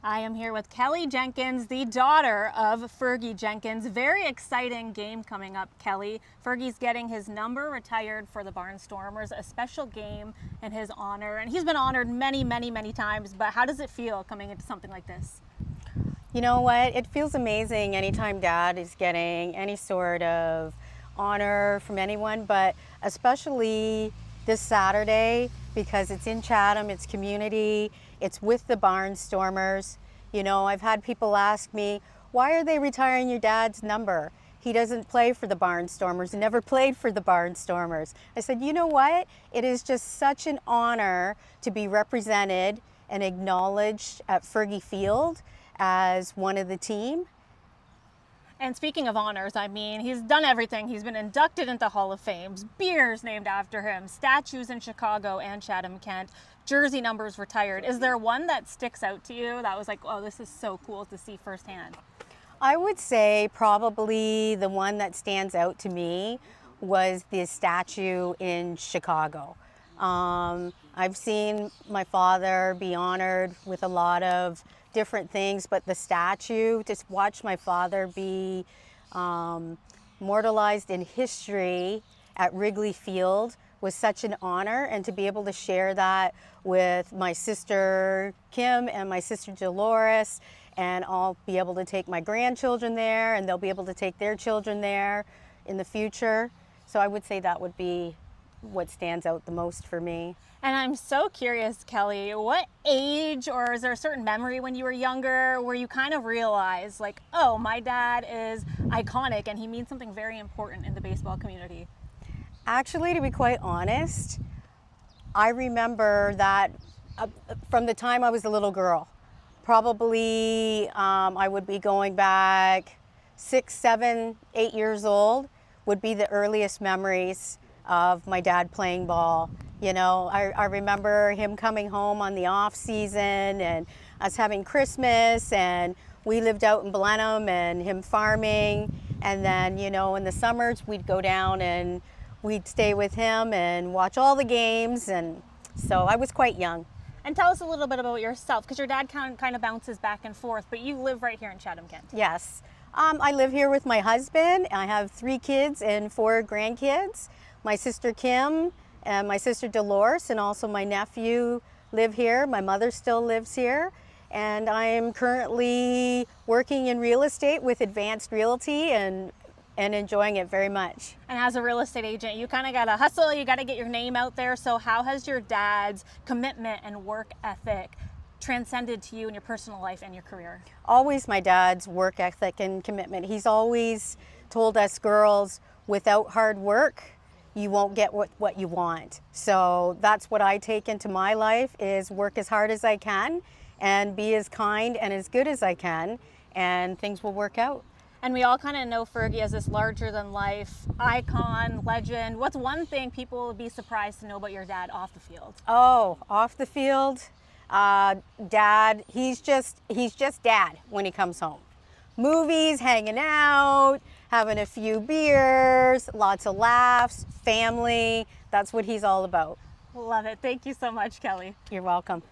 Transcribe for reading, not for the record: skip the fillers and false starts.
I am here with Kelly Jenkins, the daughter of Fergie Jenkins. Very exciting game coming up, Kelly. Fergie's getting his number retired for the Barnstormers, a special game in his honor. And he's been honored many, many, many times. But how does it feel coming into something like this? You know what? It feels amazing anytime Dad is getting any sort of honor from anyone, but especially this Saturday because it's in Chatham, it's community, it's with the Barnstormers. You know, I've had people ask me, why are they retiring your dad's number? He doesn't play for the Barnstormers, he never played for the Barnstormers. I said, you know what? It is just such an honor to be represented and acknowledged at Fergie Field as one of the team. And speaking of honors, I mean, he's done everything. He's been inducted into Hall of Fames, beers named after him, statues in Chicago and Chatham-Kent, jersey numbers retired. Is there one that sticks out to you that was like, oh, this is so cool to see firsthand? I would say probably the one that stands out to me was the statue in Chicago. I've seen my father be honored with a lot of different things, but the statue, just watch my father be immortalized in history at Wrigley Field was such an honor, and to be able to share that with my sister Kim and my sister Dolores, and I'll be able to take my grandchildren there and they'll be able to take their children there in the future. So I would say that would be what stands out the most for me. And I'm so curious, Kelly, what age, or is there a certain memory when you were younger where you kind of realized like, oh, my dad is iconic and he means something very important in the baseball community? Actually, to be quite honest, I remember that from the time I was a little girl. Probably I would be going back 6, 7, 8 years old would be the earliest memories of my dad playing ball. You know, I remember him coming home on the off season and us having Christmas, and we lived out in Blenheim, and him farming. And then, you know, in the summers we'd go down and we'd stay with him and watch all the games. And so I was quite young. And tell us a little bit about yourself, because your dad kind of bounces back and forth, but you live right here in Chatham-Kent. Yes. I live here with my husband. I have 3 kids and 4 grandkids. My sister Kim and my sister Dolores, and also my nephew live here. My mother still lives here. And I am currently working in real estate with Advanced Realty and enjoying it very much. And as a real estate agent, you kind of got to hustle, you got to get your name out there. So how has your dad's commitment and work ethic transcended to you in your personal life and your career? Always my dad's work ethic and commitment. He's always told us girls, without hard work, you won't get what you want. So that's what I take into my life, is work as hard as I can and be as kind and as good as I can, and things will work out. And we all kind of know Fergie as this larger than life icon, legend. What's one thing people would be surprised to know about your dad off the field? Oh, off the field, Dad, he's just Dad when he comes home. Movies, hanging out, having a few beers, lots of laughs, family. That's what he's all about. Love it. Thank you so much, Kelly. You're welcome.